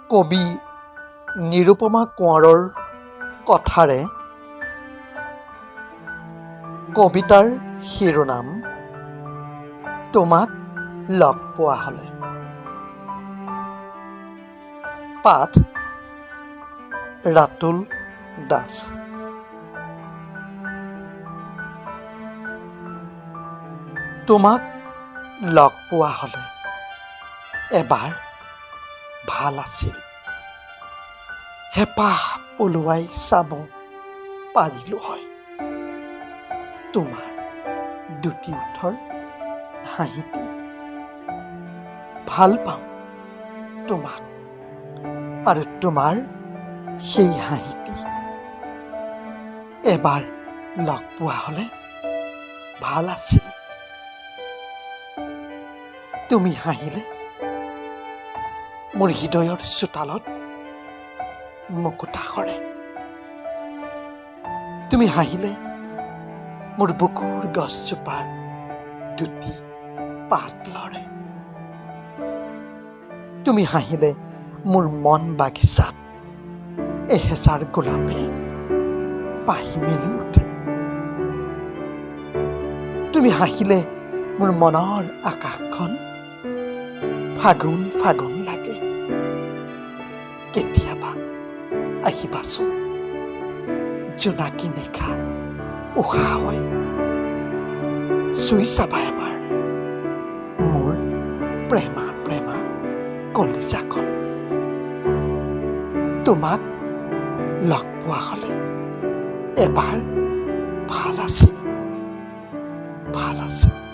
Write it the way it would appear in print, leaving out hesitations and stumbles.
কবি নিৰুপমা কোঁৱৰৰ কথাৰে কবিতাৰ শিৰোনাম তোমাক লগ পোৱা হ'লে। পাঠ ৰাতুল দাস। তোমাক লগ পোৱা হ'লে এবাৰ ভাল আছিল। হেঁপাহ পলুৱাই চাব পাৰিলো হয় তোমাৰ দুটি ওঠৰ হাঁহিটি। ভাল পাওঁ তোমাক আৰু তোমাৰ সেই হাঁহিটি। এবাৰ লগ পোৱা হ'লে ভাল আছিল। তুমি হাঁহিলে মোৰ হৃদয়ৰ চোতালত মুকুতা সৰে। তুমি হাঁহিলে মোৰ বুকুৰ গছজোপাৰ দুটি পাত লৰে। তুমি হাঁহিলে মোৰ মন বাগিচাত এহেজাৰ গোলাপে পাহি মেলি উঠে। তুমি হাঁহিলে মোৰ মনৰ আকাশখন ফাগুন ফাগুন লাগে। কেতিয়াবা আহিবাচোন জোনাকী নিশা উশাহ হৈ চুই চাবা এবাৰ মোৰ প্ৰেমা প্ৰেমা কলিজাখন। তোমাক লগ পোৱা হ'লে এবাৰ ভাল আছিল, ভাল আছিল।